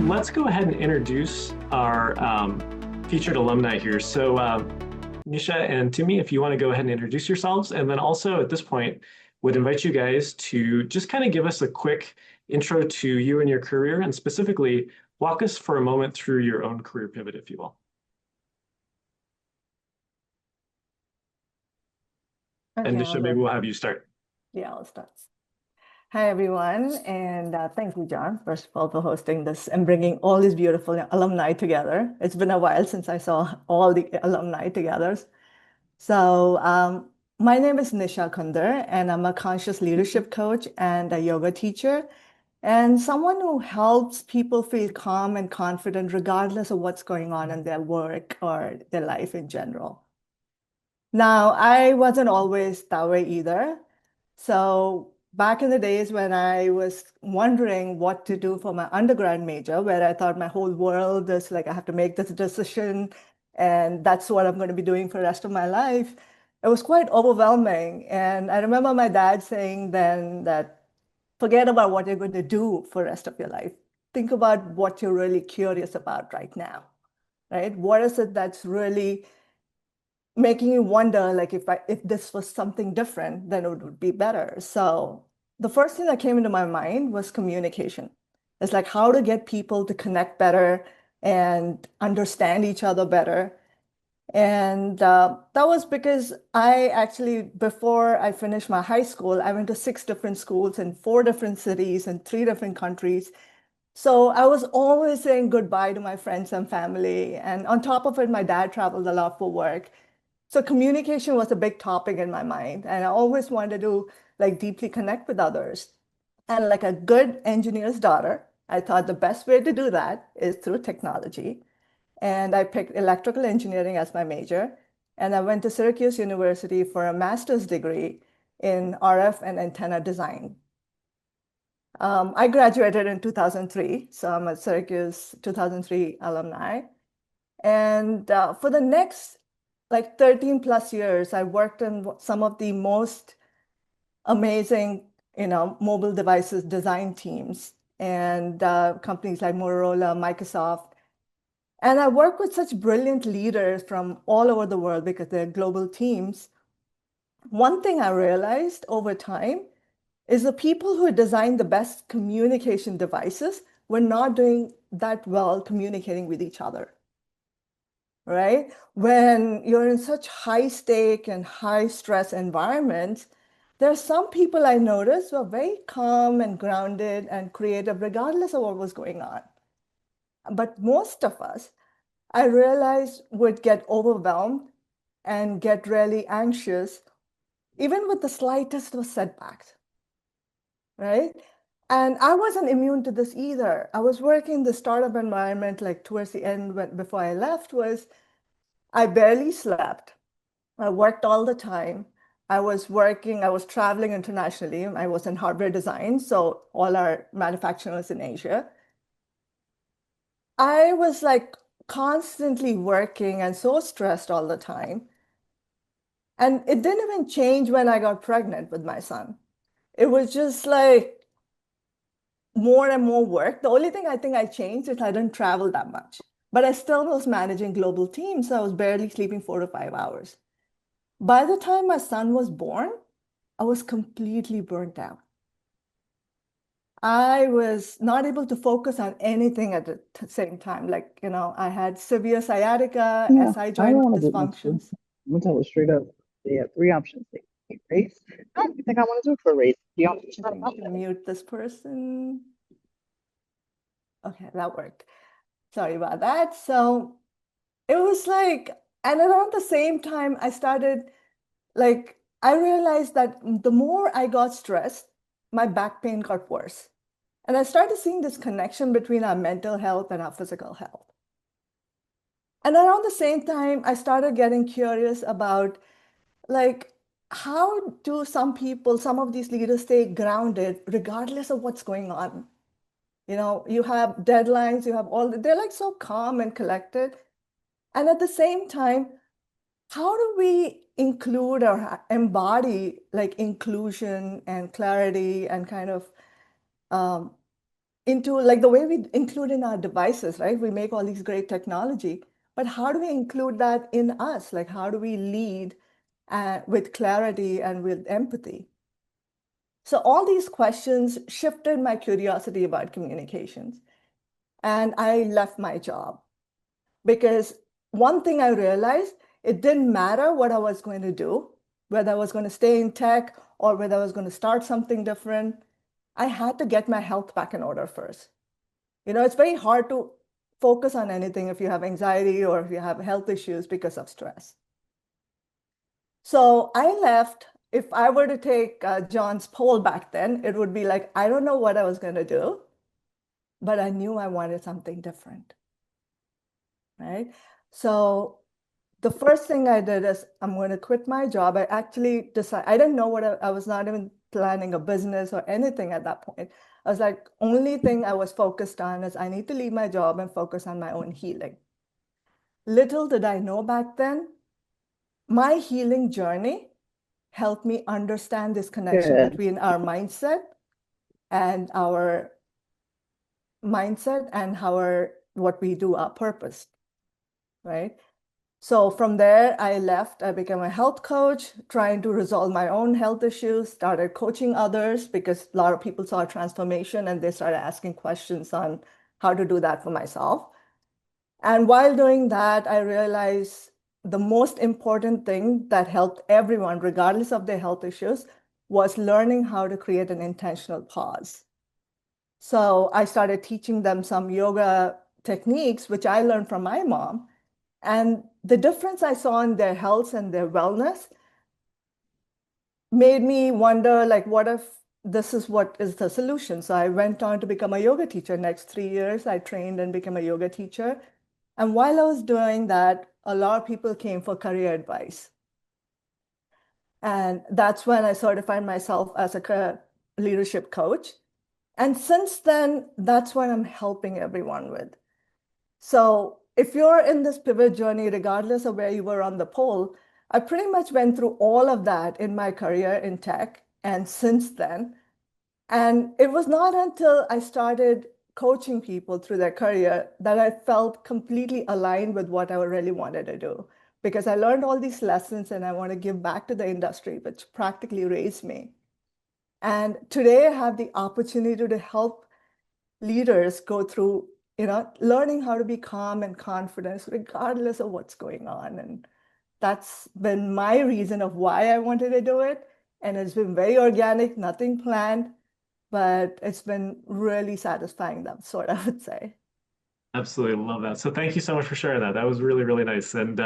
let's go ahead and introduce our featured alumni here. So, Nisha and Tumi, if you want to go ahead and introduce yourselves, and then also at this point, would invite you guys to just kind of give us a quick intro to you and your career, and specifically walk us for a moment through your own career pivot, if you will. And Okay, Nisha, maybe we'll have you start. Yeah, I'll start. Hi, everyone, and thank you, John, first of all, for hosting this and bringing all these beautiful alumni together. It's been a while since I saw all the alumni together. So, my name is Nisha Kunder, and I'm a conscious leadership coach and a yoga teacher, and someone who helps people feel calm and confident regardless of what's going on in their work or their life in general. Now, I wasn't always that way either. So back in the days when I was wondering what to do for my undergrad major, where I thought my whole world is like, I have to make this decision and that's what I'm going to be doing for the rest of my life, it was quite overwhelming. And I remember my dad saying then that forget about what you're going to do for the rest of your life. Think about what you're really curious about right now, right? What is it that's really making you wonder, like if this was something different, then it would be better. So the first thing that came into my mind was communication. It's like how to get people to connect better and understand each other better. And that was because I actually, before I finished my high school, I went to 6 different schools in 4 different cities and 3 different countries. So I was always saying goodbye to my friends and family. And on top of it, my dad traveled a lot for work. So communication was a big topic in my mind, and I always wanted to like deeply connect with others. And like a good engineer's daughter, I thought the best way to do that is through technology. And I picked electrical engineering as my major. And I went to Syracuse University for a master's degree in RF and antenna design. I graduated in 2003, so I'm a Syracuse 2003 alumni. And for the next like 13 plus years, I worked in some of the most amazing, mobile devices design teams and companies like Motorola, Microsoft. And I work with such brilliant leaders from all over the world because they're global teams. One thing I realized over time is the people who designed the best communication devices were not doing that well communicating with each other. Right? When you're in such high stake and high stress environments, there are some people I noticed were very calm and grounded and creative, regardless of what was going on. But most of us, I realized, would get overwhelmed and get really anxious, even with the slightest of setbacks, right? And I wasn't immune to this either. I was working in the startup environment, like towards the end, before I left, was I barely slept. I worked all the time. I was traveling internationally. I was in hardware design, so all our manufacturing was in Asia. I was like constantly working and so stressed all the time. And it didn't even change when I got pregnant with my son. It was just like more and more work. The only thing I think I changed is I didn't travel that much, but I still was managing global teams. So I was barely sleeping 4 to 5 hours. By the time my son was born, I was completely burnt out. I was not able to focus on anything at the same time. Like, I had severe sciatica, Yeah, SI I don't joint want to do much. I'm dysfunctions. gonna tell it straight up. They have 3 options. They can race. I don't think I want to do it for a race. The options I think mute this person. Okay, that worked. Sorry about that. So it was like, and around the same time, I realized that the more I got stressed, my back pain got worse. And I started seeing this connection between our mental health and our physical health. And around the same time, I started getting curious about like, how do some of these leaders stay grounded regardless of what's going on? You have deadlines, you have they're like so calm and collected. And at the same time, how do we include or embody like inclusion and clarity and kind of um, into like the way we include in our devices, right? We make all these great technology, but how do we include that in us? Like, how do we lead with clarity and with empathy? So all these questions shifted my curiosity about communications. And I left my job because one thing I realized, it didn't matter what I was going to do, whether I was going to stay in tech or whether I was going to start something different. I had to get my health back in order first. It's very hard to focus on anything if you have anxiety or if you have health issues because of stress. So I left. If I were to take John's poll back then, it would be like, I don't know what I was going to do, but I knew I wanted something different, right? So the first thing I did is I'm going to quit my job. I actually decided, I didn't know what I was not even planning a business or anything at that point. I was like, only thing I was focused on is I need to leave my job and focus on my own healing. Little did I know back then, my healing journey helped me understand this connection Good. between our and our mindset and what we do, our purpose, right? So from there, I left. I became a health coach, trying to resolve my own health issues, started coaching others because a lot of people saw a transformation and they started asking questions on how to do that for myself. And while doing that, I realized the most important thing that helped everyone, regardless of their health issues, was learning how to create an intentional pause. So I started teaching them some yoga techniques, which I learned from my mom. And the difference I saw in their health and their wellness made me wonder, like, what if this is what is the solution? So I went on to become a yoga teacher. Next 3 years, I trained and became a yoga teacher. And while I was doing that, a lot of people came for career advice. And that's when I certified myself as a leadership coach. And since then, that's what I'm helping everyone with. So if you're in this pivot journey, regardless of where you were on the pole, I pretty much went through all of that in my career in tech and since then. And it was not until I started coaching people through their career that I felt completely aligned with what I really wanted to do. Because I learned all these lessons and I want to give back to the industry, which practically raised me. And today I have the opportunity to help leaders go through, learning how to be calm and confident regardless of what's going on. And that's been my reason of why I wanted to do it. And it's been very organic, nothing planned, but it's been really satisfying, that sort, I would say. Absolutely love that. So thank you so much for sharing that. That was really, really nice. And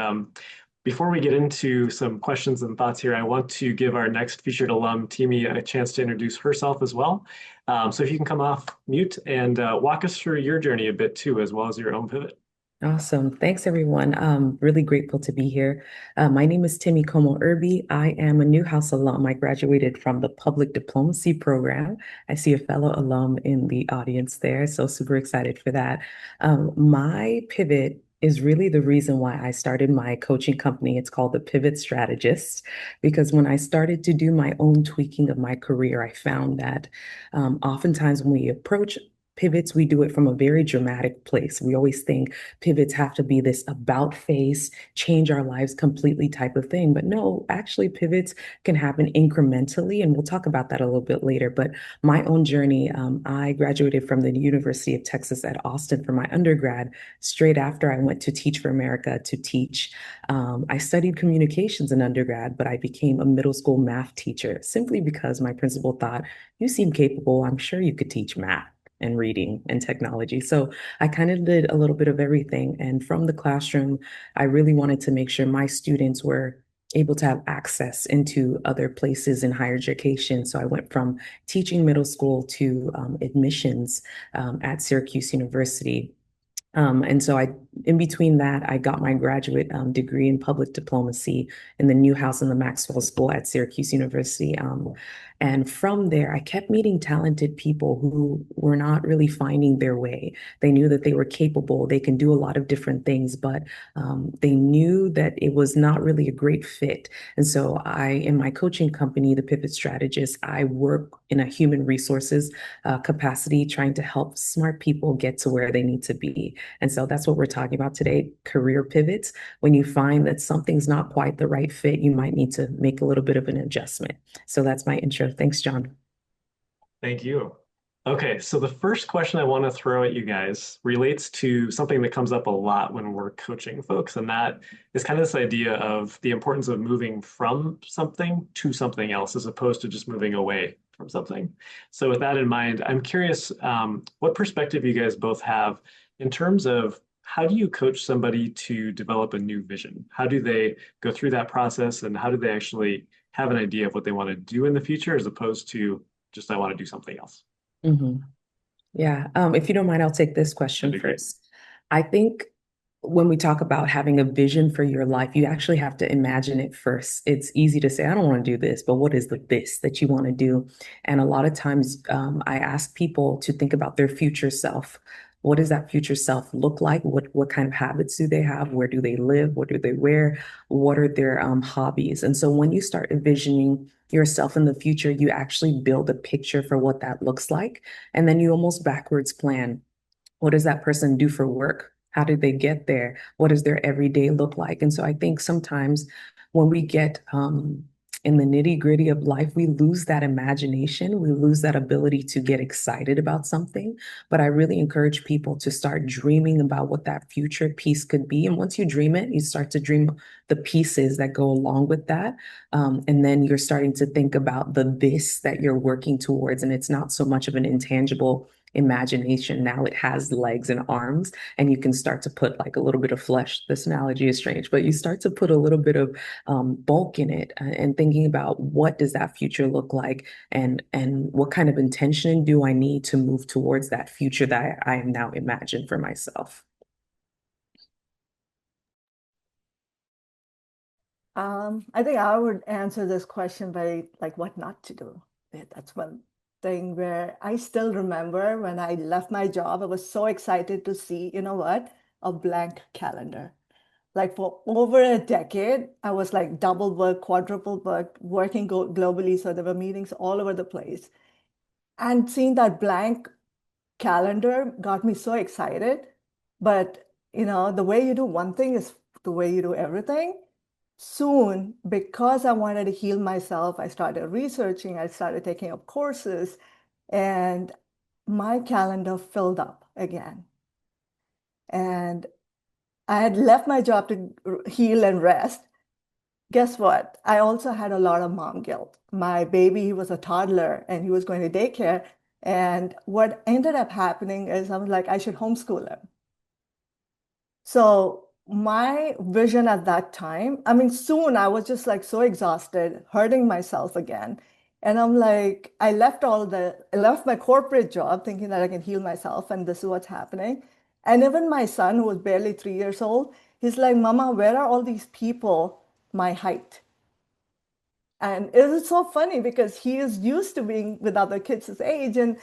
before we get into some questions and thoughts here, I want to give our next featured alum, Timi, a chance to introduce herself as well. So if you can come off mute and walk us through your journey a bit too, as well as your own pivot. Awesome. Thanks, everyone. Really grateful to be here. My name is Timi Como Irby. I am a Newhouse alum. I graduated from the Public Diplomacy program. I see a fellow alum in the audience there, so super excited for that. My pivot is really the reason why I started my coaching company. It's called the Pivot Strategist, because when I started to do my own tweaking of my career, I found that oftentimes when we approach pivots, we do it from a very dramatic place. We always think pivots have to be this about face, change our lives completely type of thing. But no, actually, pivots can happen incrementally. And we'll talk about that a little bit later. But my own journey, I graduated from the University of Texas at Austin for my undergrad. Straight after I went to Teach for America to teach. I studied communications in undergrad, but I became a middle school math teacher simply because my principal thought, you seem capable. I'm sure you could teach math and reading and technology. So I kind of did a little bit of everything. And from the classroom, I really wanted to make sure my students were able to have access into other places in higher education. So I went from teaching middle school to admissions at Syracuse University. And so in between that, I got my graduate degree in public diplomacy in the Newhouse and the Maxwell School at Syracuse University. And from there, I kept meeting talented people who were not really finding their way. They knew that they were capable, they can do a lot of different things, but they knew that it was not really a great fit. And so in my coaching company, the Pivot Strategist, I work in a human resources capacity, trying to help smart people get to where they need to be. And so that's what we're talking about today, career pivots. When you find that something's not quite the right fit, you might need to make a little bit of an adjustment. So that's my intro. Thanks, John. Thank you. Okay, so the first question I want to throw at you guys relates to something that comes up a lot when we're coaching folks, and that is kind of this idea of the importance of moving from something to something else as opposed to just moving away from something. So with that in mind, I'm curious what perspective you guys both have in terms of how do you coach somebody to develop a new vision? How do they go through that process, and how do they actually have an idea of what they want to do in the future as opposed to just I want to do something else? Mm-hmm. Yeah. If you don't mind, I'll take this question first. I think when we talk about having a vision for your life, you actually have to imagine it first. It's easy to say, I don't want to do this, but what is the this that you want to do? And a lot of times, I ask people to think about their future self. What does that future self look like? What kind of habits do they have? Where do they live? What do they wear? What are their hobbies? And so when you start envisioning yourself in the future, you actually build a picture for what that looks like. And then you almost backwards plan. What does that person do for work? How did they get there? What does their everyday look like? And so I think sometimes when we get in the nitty-gritty of life, we lose that imagination. We lose that ability to get excited about something. But I really encourage people to start dreaming about what that future piece could be. And once you dream it, you start to dream the pieces that go along with that. And then you're starting to think about the this that you're working towards. And it's not so much of an intangible imagination. Now it has legs and arms, and you can start to put like a little bit of flesh. This analogy is strange, but you start to put a little bit of bulk in it, and thinking about what does that future look like, and what kind of intention do I need to move towards that future that I am now imagined for myself. I think I would answer this question by like what not to do. That's one thing where I still remember when I left my job, I was so excited to see, you know what, a blank calendar. Like for over a decade, I was like double booked, quadruple booked, working globally. So there were meetings all over the place. And seeing that blank calendar got me so excited. But, the way you do one thing is the way you do everything. Soon, because I wanted to heal myself, I started researching, I started taking up courses, and my calendar filled up again. And I had left my job to heal and rest. Guess what? I also had a lot of mom guilt. My baby, he was a toddler and he was going to daycare. And what ended up happening is I was like, I should homeschool him. So my vision at that time, I mean, soon I was just like so exhausted, hurting myself again. And I'm like, I left my corporate job thinking that I can heal myself and this is what's happening. And even my son, who was barely 3 years old, he's like, Mama, where are all these people my height? And it was so funny because he is used to being with other kids his age. And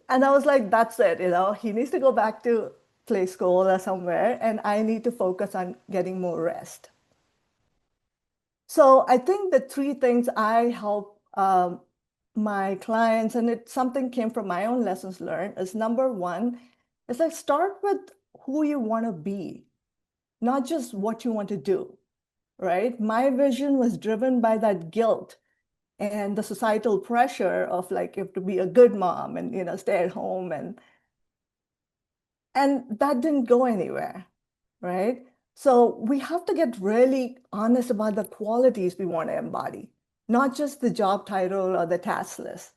I was like, that's it, he needs to go back to play school or somewhere, and I need to focus on getting more rest. So I think the three things I help my clients, and it something came from my own lessons learned, is number one, is like start with who you want to be, not just what you want to do, right? My vision was driven by that guilt and the societal pressure of like you have to be a good mom and stay at home, and that didn't go anywhere, right? So we have to get really honest about the qualities we want to embody, not just the job title or the task list.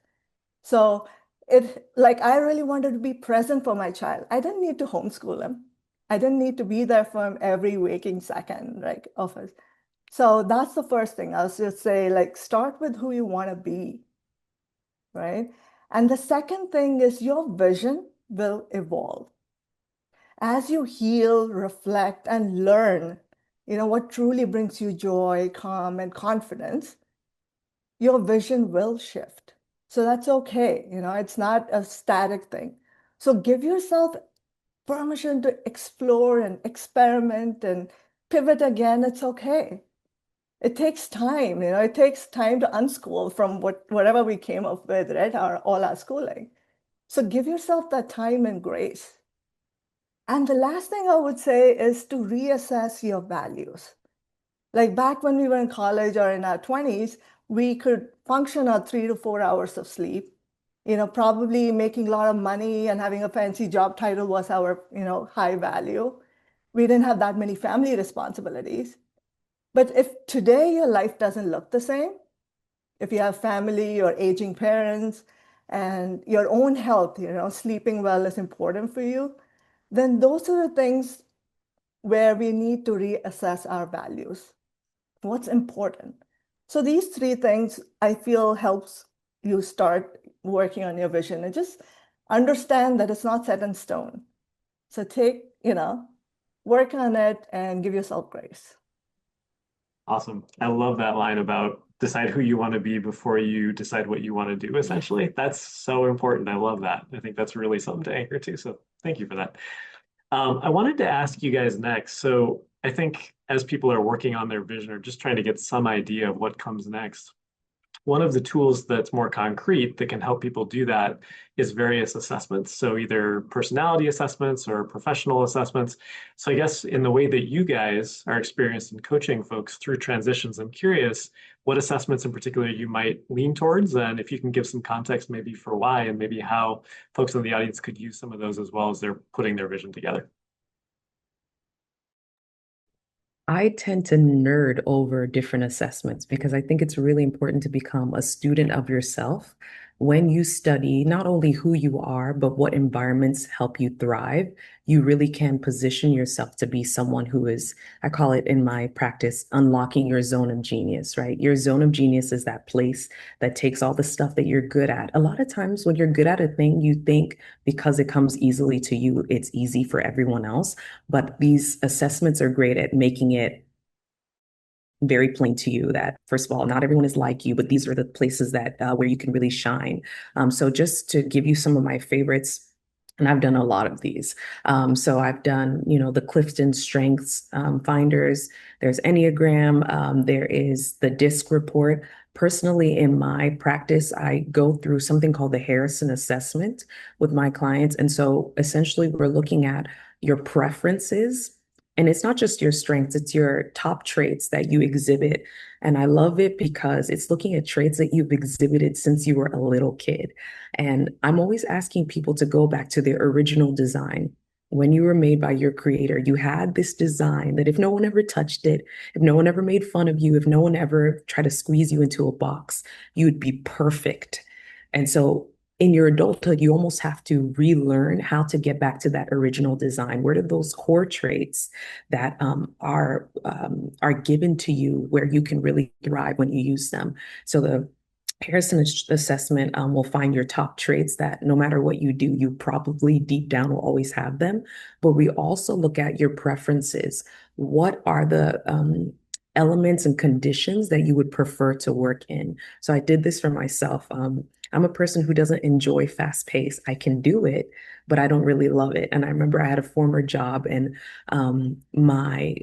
So I really wanted to be present for my child. I didn't need to homeschool him. I didn't need to be there for him every waking second, right, of it. So that's the first thing. I'll just say, like, start with who you want to be, right? And the second thing is your vision will evolve. As you heal, reflect, and learn, what truly brings you joy, calm, and confidence, your vision will shift. So that's okay. It's not a static thing. So give yourself permission to explore and experiment and pivot again. It's okay. It takes time, it takes time to unschool from whatever we came up with, right? All our schooling. So give yourself that time and grace. And the last thing I would say is to reassess your values. Like back when we were in college or in our 20s, we could function on 3 to 4 hours of sleep. Probably making a lot of money and having a fancy job title was our, high value. We didn't have that many family responsibilities. But if today your life doesn't look the same, if you have family or aging parents and your own health, sleeping well is important for you, then those are the things where we need to reassess our values. What's important? So these 3 things I feel helps you start working on your vision and just understand that it's not set in stone. So work on it and give yourself grace. Awesome. I love that line about decide who you want to be before you decide what you want to do, essentially. That's so important. I love that. I think that's really something to anchor to. So thank you for that. I wanted to ask you guys next. So I think as people are working on their vision or just trying to get some idea of what comes next, one of the tools that's more concrete that can help people do that is various assessments. So either personality assessments or professional assessments. So I guess in the way that you guys are experienced in coaching folks through transitions, I'm curious what assessments in particular you might lean towards, and if you can give some context maybe for why, and maybe how folks in the audience could use some of those as well as they're putting their vision together. I tend to nerd over different assessments because I think it's really important to become a student of yourself when you study not only who you are, but what environments help you thrive. You really can position yourself to be someone who is, I call it in my practice, unlocking your zone of genius, right? Your zone of genius is that place that takes all the stuff that you're good at. A lot of times when you're good at a thing, you think because it comes easily to you, it's easy for everyone else. But these assessments are great at making it very plain to you that, first of all, not everyone is like you, but these are the places that where you can really shine. So just to give you some of my favorites, and I've done a lot of these. So I've done, the Clifton Strengths Finders. There's Enneagram. There is the DISC report. Personally, in my practice, I go through something called the Harrison Assessment with my clients. And so essentially, we're looking at your preferences, and it's not just your strengths, it's your top traits that you exhibit. And I love it because it's looking at traits that you've exhibited since you were a little kid. And I'm always asking people to go back to their original design. When you were made by your creator, you had this design that if no one ever touched it, if no one ever made fun of you, if no one ever tried to squeeze you into a box, you would be perfect. And so in your adulthood, you almost have to relearn how to get back to that original design. Where did those core traits that are given to you where you can really thrive when you use them? So the Harrison assessment will find your top traits that no matter what you do, you probably deep down will always have them. But we also look at your preferences. What are the elements and conditions that you would prefer to work in? So I did this for myself. I'm a person who doesn't enjoy fast pace. I can do it, but I don't really love it. And I remember I had a former job, and my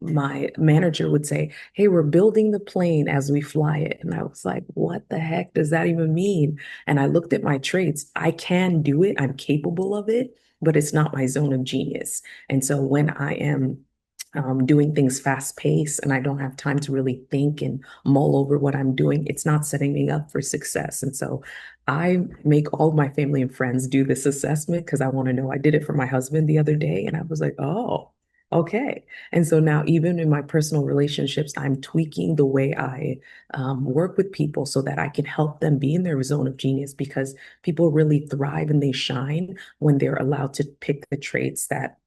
manager would say, "Hey, we're building the plane as we fly it." And I was like, "What the heck does that even mean?" And I looked at my traits. I can do it. I'm capable of it, but it's not my zone of genius. And so when I am doing things fast paced and I don't have time to really think and mull over what I'm doing, it's not setting me up for success. And so I make all of my family and friends do this assessment because I want to know. I did it for my husband the other day, and I was like, oh, okay. And so now, even in my personal relationships, I'm tweaking the way I work with people so that I can help them be in their zone of genius, because people really thrive and they shine when they're allowed to pick the traits that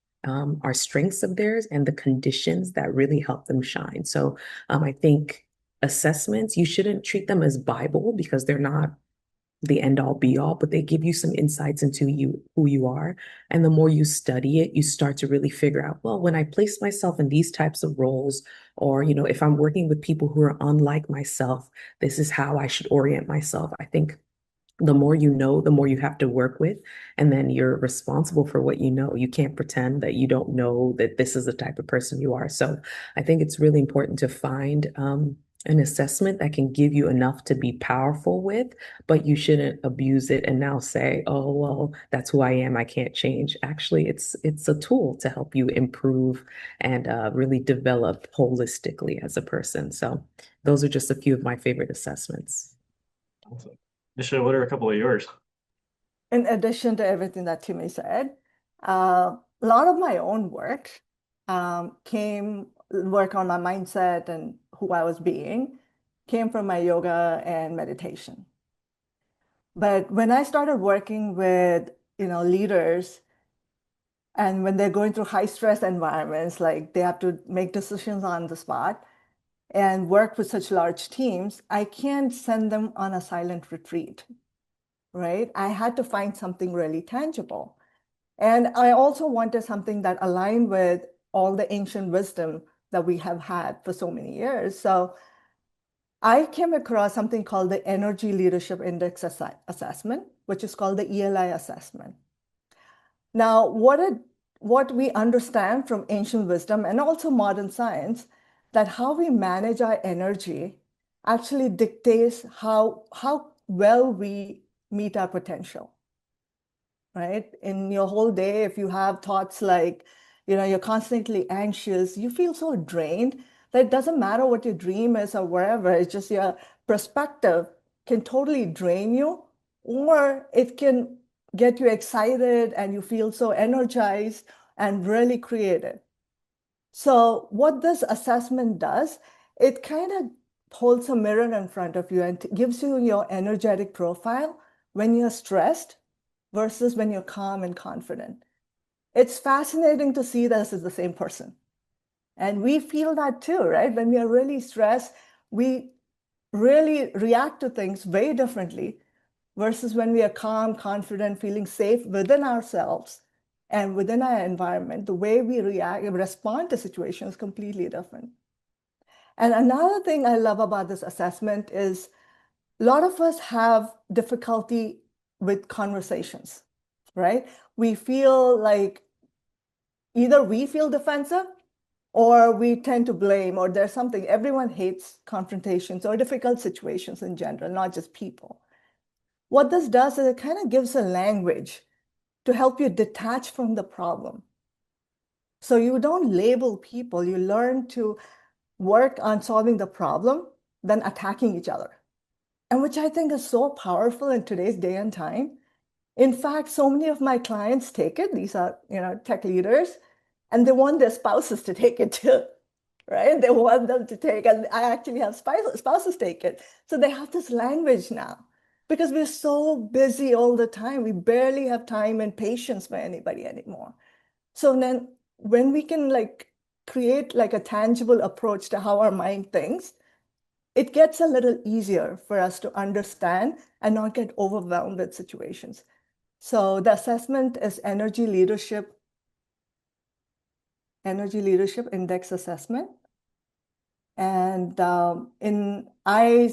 are strengths of theirs and the conditions that really help them shine. So I think assessments, you shouldn't treat them as Bible because they're not the end all be all, but they give you some insights into who you are. And the more you study it, you start to really figure out, well, when I place myself in these types of roles, or, if I'm working with people who are unlike myself, this is how I should orient myself. I think the more you know, the more you have to work with, and then you're responsible for what you know. You can't pretend that you don't know that this is the type of person you are. So I think it's really important to find an assessment that can give you enough to be powerful with, but you shouldn't abuse it and now say, oh, well, that's who I am, I can't change. Actually, it's a tool to help you improve and really develop holistically as a person. So those are just a few of my favorite assessments. Awesome. Nisha, what are a couple of yours? In addition to everything that Timmy said, a lot of my own work work on my mindset and who I was being, came from my yoga and meditation. But when I started working with, leaders, and when they're going through high stress environments, like they have to make decisions on the spot and work with such large teams, I can't send them on a silent retreat, right? I had to find something really tangible. And I also wanted something that aligned with all the ancient wisdom that we have had for so many years. So I came across something called the Energy Leadership Index Assessment, which is called the ELI assessment. Now, what we understand from ancient wisdom and also modern science, that how we manage our energy actually dictates how well we meet our potential, right? In your whole day, if you have thoughts like, you're constantly anxious, you feel so drained that it doesn't matter what your dream is or wherever, it's just your perspective can totally drain you, or it can get you excited and you feel so energized and really creative. So what this assessment does, it kind of holds a mirror in front of you and gives you your energetic profile when you're stressed versus when you're calm and confident. It's fascinating to see this as the same person. And we feel that too, right? When we are really stressed, we really react to things very differently versus when we are calm, confident, feeling safe within ourselves and within our environment. The way we respond to situations is completely different. And another thing I love about this assessment is a lot of us have difficulty with conversations, right? We feel like either we feel defensive or we tend to blame, or there's something. Everyone hates confrontations or difficult situations in general, not just people. What this does is it kind of gives a language to help you detach from the problem. So you don't label people, you learn to work on solving the problem than attacking each other. And which I think is so powerful in today's day and time. In fact, so many of my clients take it. These are, tech leaders, and they want their spouses to take it too, right? They want them to take, and I actually have spouses take it. So they have this language now because we're so busy all the time. We barely have time and patience for anybody anymore. So then when we can create a tangible approach to how our mind thinks, it gets a little easier for us to understand and not get overwhelmed with situations. So the assessment is Energy Leadership Index Assessment. And I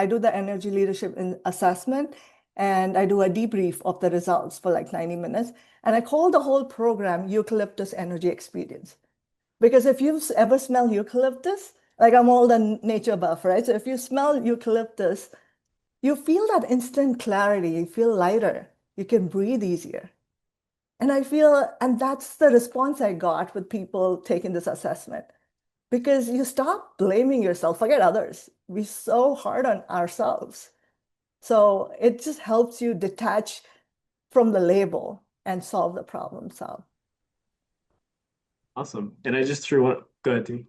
do the Energy Leadership Assessment, and I do a debrief of the results for 90 minutes. And I call the whole program Eucalyptus Energy Experience. Because if you've ever smelled eucalyptus, I'm all the nature buff, right? So if you smell eucalyptus, you feel that instant clarity, you feel lighter, you can breathe easier. And that's the response I got with people taking this assessment. Because you stop blaming yourself, forget others. We're so hard on ourselves. So it just helps you detach from the label and solve the problem. So. Awesome. And I just threw one. Go ahead, Dee.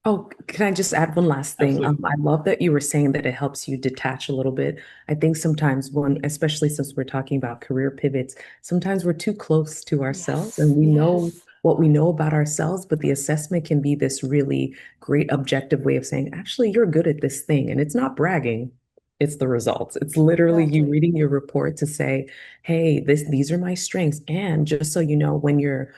Oh, can I just add one last thing? Absolutely. I love that you were saying that it helps you detach a little bit. I think sometimes especially since we're talking about career pivots, sometimes we're too close to ourselves and we know what we know about ourselves, but the assessment can be this really great objective way of saying, actually, you're good at this thing. And it's not bragging. it's the results. It's literally you Exactly. reading your report to say, hey, these are my strengths. And just so you know, when you're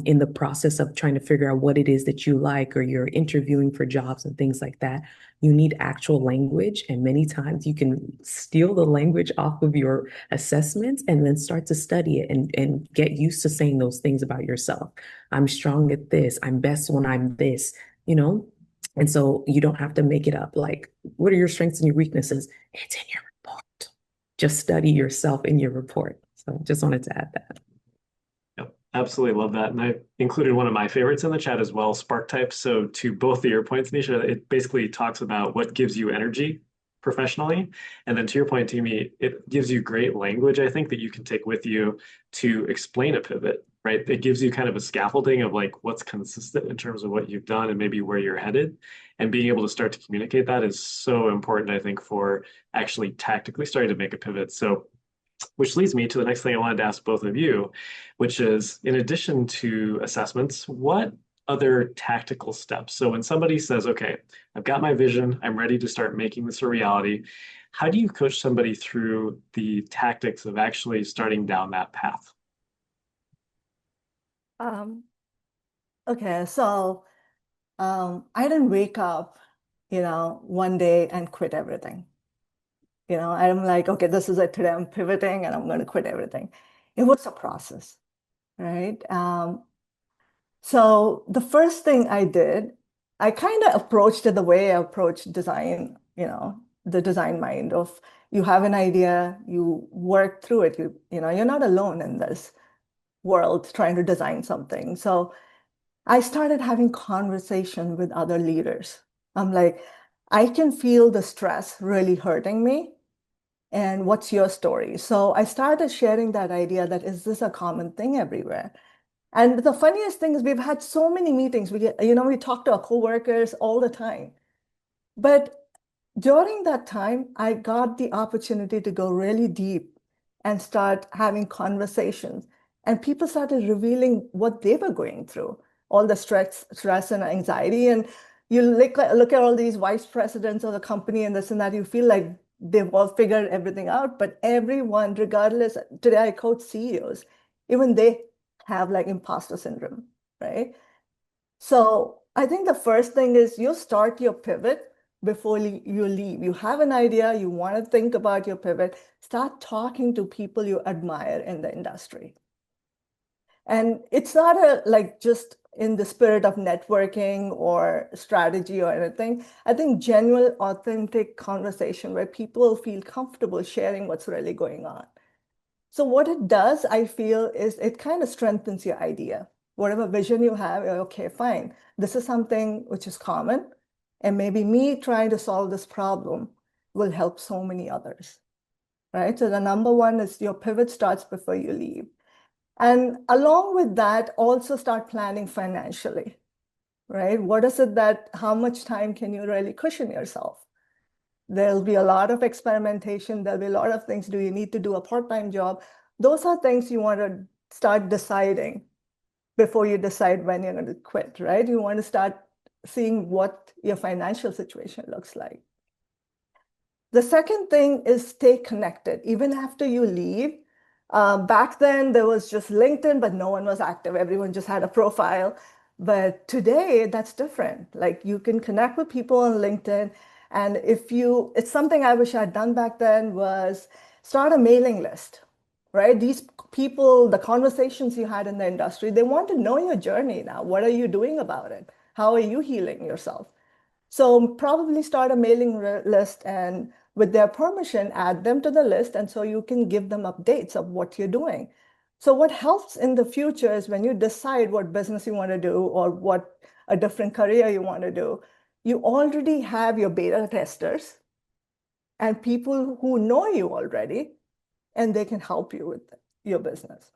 in the process of trying to figure out what it is that you like, or you're interviewing for jobs and things like that, you need actual language. And many times you can steal the language off of your assessments and then start to study it and get used to saying those things about yourself. I'm strong at this. I'm best when I'm this, you know? And so you don't have to make it up. Like, what are your strengths and your weaknesses? It's in your report. Just study yourself in your report. So just wanted to add that. Yep, absolutely love that. And I included one of my favorites in the chat as well, Spark Type. So to both of your points, Nisha, it basically talks about what gives you energy professionally. And then to your point, Timi, it gives you great language, I think, that you can take with you to explain a pivot, right? It gives you kind of a scaffolding of like what's consistent in terms of what you've done and maybe where you're headed. And being able to start to communicate that is so important, I think, for actually tactically starting to make a pivot. So which leads me to the next thing I wanted to ask both of you, which is in addition to assessments, what other tactical steps? So when somebody says, okay, I've got my vision, I'm ready to start making this a reality, how do you coach somebody through the tactics of actually starting down that path? Um, okay, so I didn't wake up, one day and quit everything. I'm like, okay, this is it today. I'm pivoting and I'm going to quit everything. It was a process, right? So the first thing I did, I kind of approached it the way I approach design, the design mind of you have an idea, you work through it. You're not alone in this world trying to design something. So I started having conversation with other leaders. I'm like, I can feel the stress really hurting me. And what's your story? So I started sharing that idea that is this a common thing everywhere? And the funniest thing is we've had so many meetings. We talk to our coworkers all the time. But during that time, I got the opportunity to go really deep and start having conversations. And people started revealing what they were going through, all the stress and anxiety. And you look at all these vice presidents of the company and this and that, you feel like they've all figured everything out. But everyone, regardless, today I coach CEOs, even they have like imposter syndrome, right? So I think the first thing is you start your pivot before you leave. You have an idea, you want to think about your pivot, start talking to people you admire in the industry. And it's not like just in the spirit of networking or strategy or anything. I think genuine, authentic conversation where people feel comfortable sharing what's really going on. So what it does, I feel, is it kind of strengthens your idea. Whatever vision you have, okay, fine. This is something which is common. And maybe me trying to solve this problem will help so many others, right? So the number one is your pivot starts before you leave. And along with that, also start planning financially, right? What is it how much time can you really cushion yourself? There'll be a lot of experimentation. There'll be a lot of things. Do you need to do a part-time job? Those are things you want to start deciding before you decide when you're going to quit, right? You want to start seeing what your financial situation looks like. The second thing is stay connected. Even after you leave, back then there was just LinkedIn, but no one was active. Everyone just had a profile. But today that's different. Like you can connect with people on LinkedIn. And it's something I wish I'd done back then was start a mailing list, right? These people, the conversations you had in the industry, they want to know your journey now. What are you doing about it? How are you healing yourself? So probably start a mailing list and with their permission, add them to the list. And so you can give them updates of what you're doing. So what helps in the future is when you decide what business you want to do or what a different career you want to do, you already have your beta testers and people who know you already, and they can help you with your business.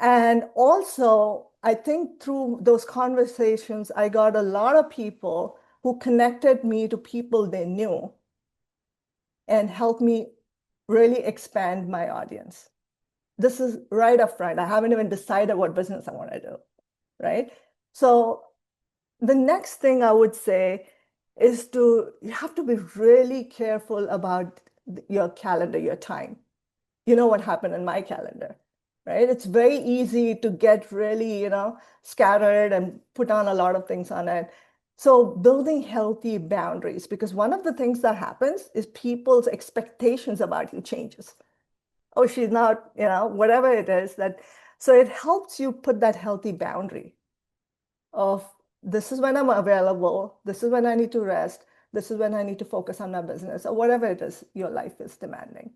And also, I think through those conversations, I got a lot of people who connected me to people they knew and helped me really expand my audience. This is right up front. I haven't even decided what business I want to do, right? So the next thing I would say is you have to be really careful about your calendar, your time. You know what happened in my calendar, right? It's very easy to get really, scattered and put on a lot of things on it. So building healthy boundaries, because one of the things that happens is people's expectations about you changes. Oh, she's not, whatever it is that, so it helps you put that healthy boundary of this is when I'm available, this is when I need to rest, this is when I need to focus on my business, or whatever it is your life is demanding.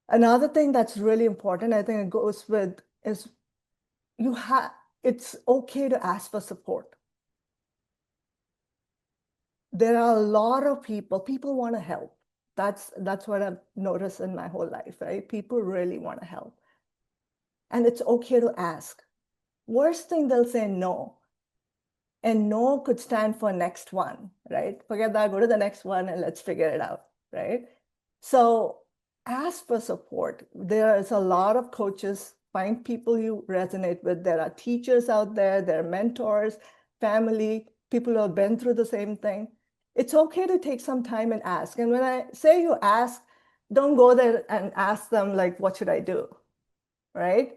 Another thing that's really important, I think it goes with, is it's okay to ask for support. There are a lot of people want to help. That's what I've noticed in my whole life, right? People really want to help. And it's okay to ask. Worst thing, they'll say no. And no could stand for next one, right? Forget that, go to the next one and let's figure it out, right? So ask for support. There is a lot of coaches, find people you resonate with. There are teachers out there, there are mentors, family, people who have been through the same thing. It's okay to take some time and ask. And when I say you ask, don't go there and ask them like, what should I do, right?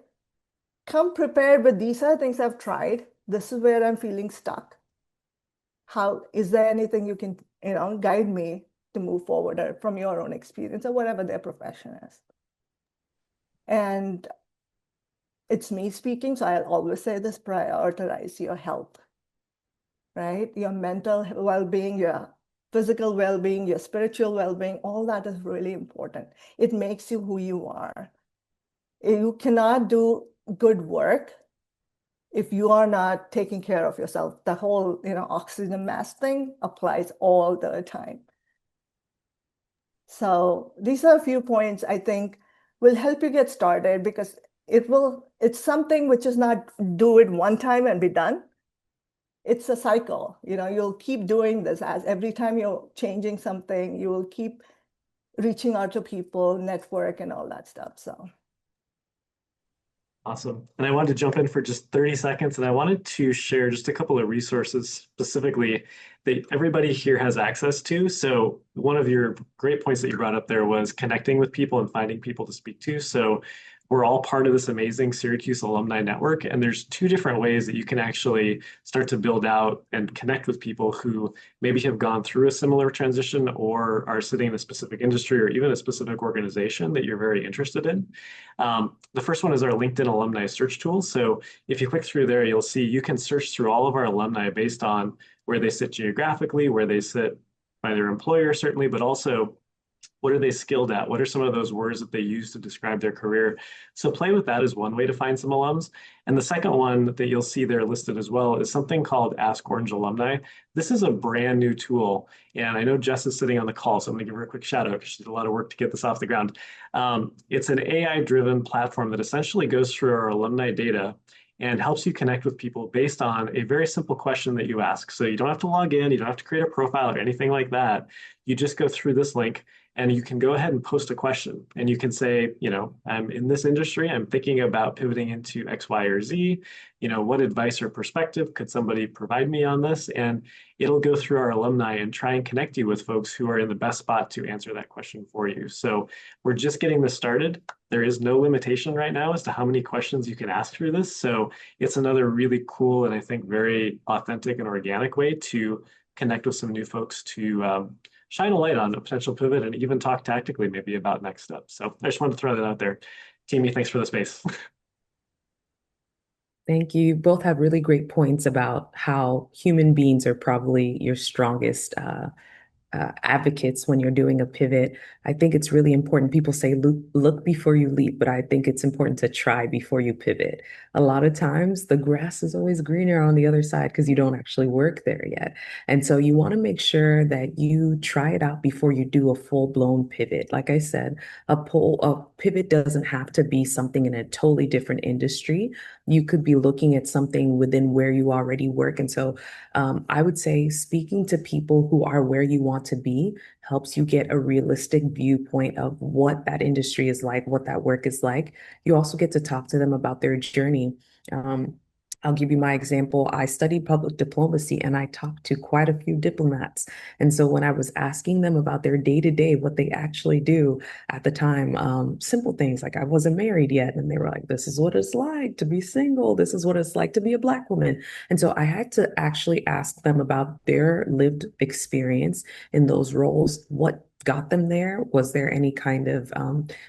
Come prepared with these are things I've tried. This is where I'm feeling stuck. How is there anything you can, guide me to move forward or from your own experience or whatever their profession is? And it's me speaking, so I'll always say this: prioritize your health, right? Your mental well-being, your physical well-being, your spiritual well-being, all that is really important. It makes you who you are. You cannot do good work if you are not taking care of yourself. The whole, oxygen mask thing applies all the time. So these are a few points I think will help you get started, because it's something which is not do it one time and be done. It's a cycle. You'll keep doing this, as every time you're changing something, you will keep reaching out to people, network, and all that stuff. So. Awesome. And I wanted to jump in for just 30 seconds, and I wanted to share just a couple of resources specifically that everybody here has access to. So one of your great points that you brought up there was connecting with people and finding people to speak to. So we're all part of this amazing Syracuse alumni network, and there's two different ways that you can actually start to build out and connect with people who maybe have gone through a similar transition or are sitting in a specific industry or even a specific organization that you're very interested in. The first one is our LinkedIn alumni search tool. So if you click through there, you'll see you can search through all of our alumni based on where they sit geographically, where they sit by their employer, certainly, but also what are they skilled at? What are some of those words that they use to describe their career? So play with that is one way to find some alums. And the second one that you'll see there listed as well is something called Ask Orange Alumni. This is a brand new tool. And I know Jess is sitting on the call, so I'm going to give her a quick shout out because she did a lot of work to get this off the ground. It's an AI-driven platform that essentially goes through our alumni data and helps you connect with people based on a very simple question that you ask. So you don't have to log in, you don't have to create a profile or anything like that. You just go through this link and you can go ahead and post a question. And you can say, I'm in this industry, I'm thinking about pivoting into X, Y, or Z. What advice or perspective could somebody provide me on this? And it'll go through our alumni and try and connect you with folks who are in the best spot to answer that question for you. So we're just getting this started. There is no limitation right now as to how many questions you can ask through this. So it's another really cool and I think very authentic and organic way to connect with some new folks to shine a light on a potential pivot and even talk tactically maybe about next steps. So I just wanted to throw that out there. Teamy, thanks for the space. Thank you. You both have really great points about how human beings are probably your strongest advocates when you're doing a pivot. I think it's really important. People say look before you leap, but I think it's important to try before you pivot. A lot of times the grass is always greener on the other side because you don't actually work there yet. And so you want to make sure that you try it out before you do a full-blown pivot. Like I said, a pivot doesn't have to be something in a totally different industry. You could be looking at something within where you already work. And so I would say speaking to people who are where you want to be helps you get a realistic viewpoint of what that industry is like, what that work is like. You also get to talk to them about their journey. I'll give you my example. I studied public diplomacy and I talked to quite a few diplomats. And so when I was asking them about their day-to-day, what they actually do at the time, simple things like I wasn't married yet. And they were like, this is what it's like to be single. This is what it's like to be a Black woman. And so I had to actually ask them about their lived experience in those roles. What got them there? Was there any kind of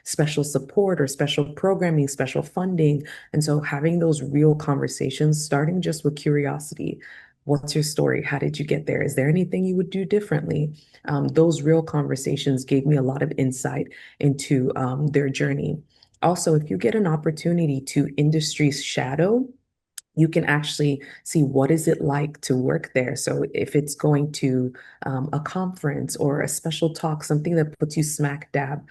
special support or special programming, special funding? And so having those real conversations, starting just with curiosity. What's your story? How did you get there? Is there anything you would do differently? Those real conversations gave me a lot of insight into their journey. Also, if you get an opportunity to industry shadow, you can actually see what is it like to work there. So if it's going to a conference or a special talk, something that puts you smack dab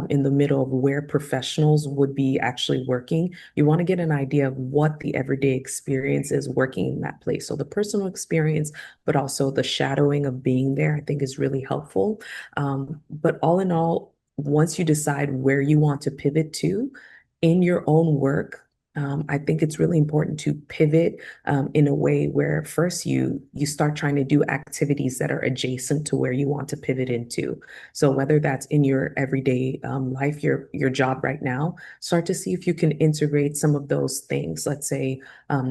in the middle of where professionals would be actually working, you want to get an idea of what the everyday experience is working in that place. So the personal experience, but also the shadowing of being there, I think is really helpful. But all in all, once you decide where you want to pivot to in your own work, I think it's really important to pivot in a way where first you start trying to do activities that are adjacent to where you want to pivot into. So whether that's in your everyday life, your job right now, start to see if you can integrate some of those things. Let's say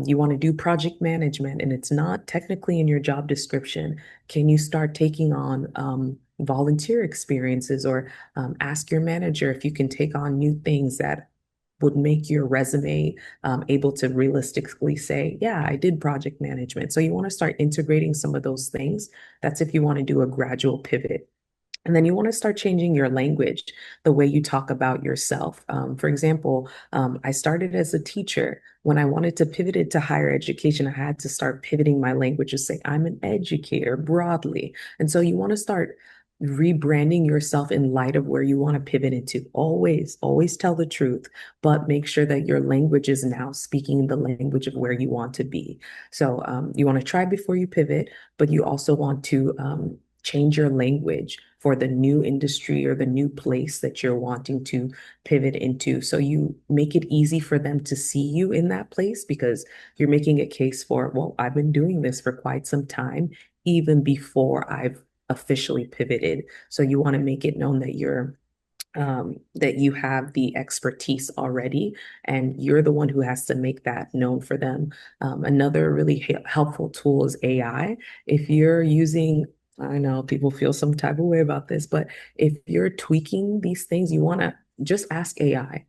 you want to do project management and it's not technically in your job description. Can you start taking on volunteer experiences or ask your manager if you can take on new things that would make your resume able to realistically say, yeah, I did project management. So you want to start integrating some of those things. That's if you want to do a gradual pivot. And then you want to start changing your language, the way you talk about yourself. For example, I started as a teacher. When I wanted to pivot it to higher education, I had to start pivoting my language to say, I'm an educator broadly. And so you want to start rebranding yourself in light of where you want to pivot into. Always, always tell the truth, but make sure that your language is now speaking the language of where you want to be. So you want to try before you pivot, but you also want to change your language for the new industry or the new place that you're wanting to pivot into. So you make it easy for them to see you in that place because you're making a case for, well, I've been doing this for quite some time, even before I've officially pivoted. So you want to make it known that that you have the expertise already, and you're the one who has to make that known for them. Another really helpful tool is AI. If you're using, I know people feel some type of way about this, but if you're tweaking these things, you want to just ask AI,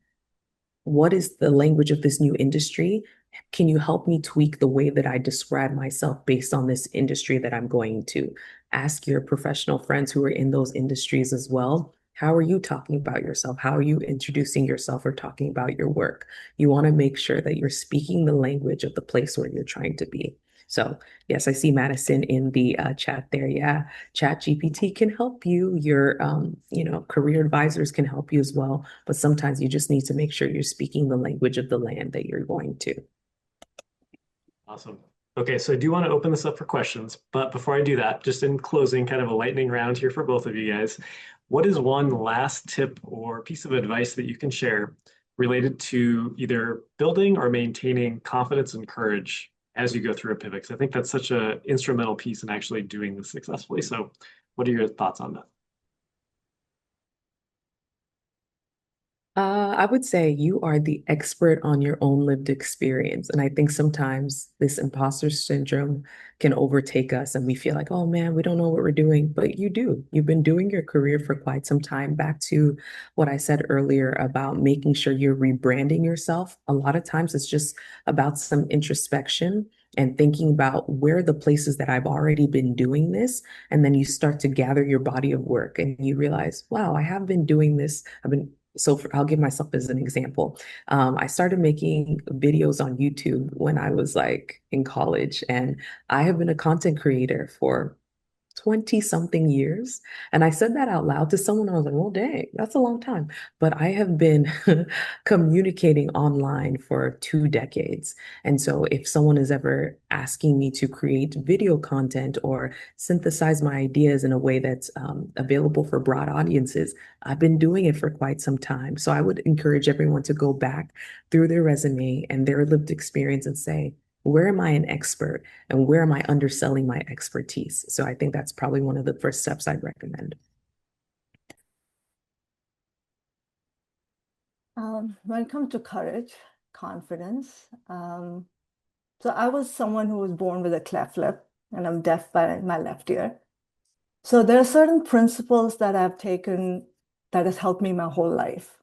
what is the language of this new industry? Can you help me tweak the way that I describe myself based on this industry that I'm going to? Ask your professional friends who are in those industries as well. How are you talking about yourself? How are you introducing yourself or talking about your work? You want to make sure that you're speaking the language of the place where you're trying to be. So yes, I see Madison in the chat there. Yeah, Chat GPT can help you. Your career advisors can help you as well. But sometimes you just need to make sure you're speaking the language of the land that you're going to. Awesome. Okay, so I do want to open this up for questions, but before I do that, just in closing, kind of a lightning round here for both of you guys. What is one last tip or piece of advice that you can share related to either building or maintaining confidence and courage as you go through a pivot? Because I think that's such an instrumental piece in actually doing this successfully. So what are your thoughts on that? I would say you are the expert on your own lived experience. And I think sometimes this imposter syndrome can overtake us and we feel like, oh man, we don't know what we're doing. But you do. You've been doing your career for quite some time. Back to what I said earlier about making sure you're rebranding yourself. A lot of times it's just about some introspection and thinking about where are the places that I've already been doing this. And then you start to gather your body of work and you realize, wow, I have been doing this. I'll give myself as an example. I started making videos on YouTube when I was like in college, and I have been a content creator for 20 something years. And I said that out loud to someone. I was like, well, dang, that's a long time. But I have been communicating online for 2 decades. And so if someone is ever asking me to create video content or synthesize my ideas in a way that's available for broad audiences, I've been doing it for quite some time. So I would encourage everyone to go back through their resume and their lived experience and say, where am I an expert and where am I underselling my expertise? So I think that's probably one of the first steps I'd recommend. When it comes to courage, confidence, so I was someone who was born with a cleft lip, and I'm deaf by my left ear. So there are certain principles that I've taken that has helped me my whole life.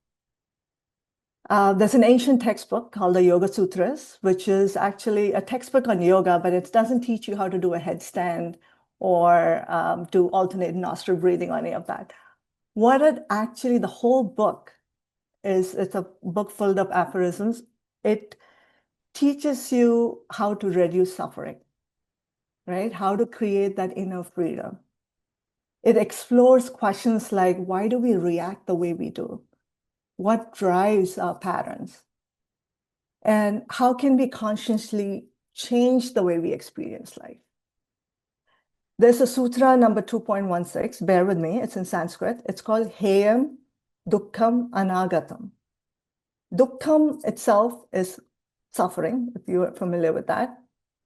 There's an ancient textbook called the Yoga Sutras, which is actually a textbook on yoga, but it doesn't teach you how to do a headstand or do alternate nostril breathing or any of that. What it actually, the whole book is, it's a book full of aphorisms. It teaches you how to reduce suffering, right? How to create that inner freedom. It explores questions like, why do we react the way we do? What drives our patterns? And how can we consciously change the way we experience life? There's a sutra number 2.16, bear with me, it's in Sanskrit. It's called Heyam Dukkham Anagatam. Dukkham itself is suffering, if you are familiar with that.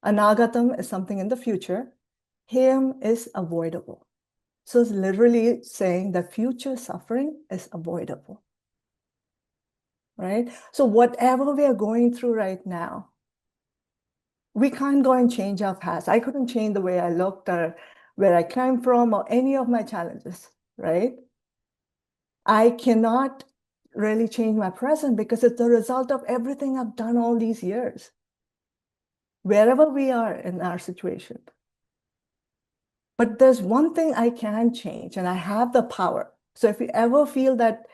Anagatam is something in the future. Heyam is avoidable. So it's literally saying that future suffering is avoidable, right? So whatever we are going through right now, we can't go and change our past. I couldn't change the way I looked or where I came from or any of my challenges, right? I cannot really change my present because it's the result of everything I've done all these years, wherever we are in our situation. But there's one thing I can change, and I have the power. So if you ever feel that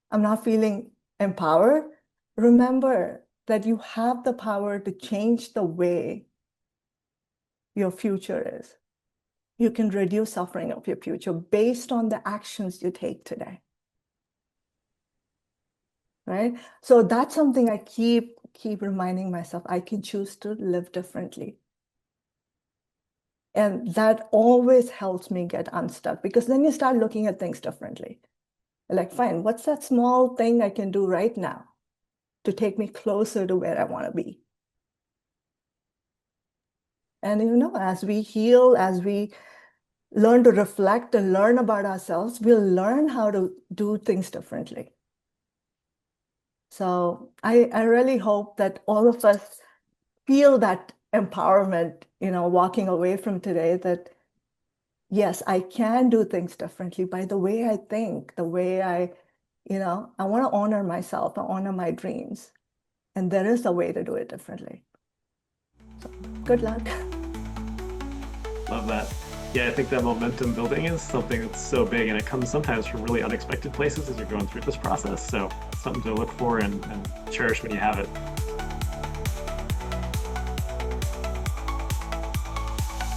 I'm not feeling empowered, remember that you have the power to change the way your future is. You can reduce suffering of your future based on the actions you take today. Right? So that's something I keep reminding myself. I can choose to live differently. And that always helps me get unstuck, because then you start looking at things differently. Like, fine, what's that small thing I can do right now to take me closer to where I want to be? And as we heal, as we learn to reflect and learn about ourselves, we'll learn how to do things differently. So I really hope that all of us feel that empowerment, walking away from today, that yes, I can do things differently by the way I think, the way I want to honor myself, I honor my dreams. And there is a way to do it differently. So good luck. Love that. Yeah, I think that momentum building is something that's so big, and it comes sometimes from really unexpected places as you're going through this process. So something to look for and cherish when you have it.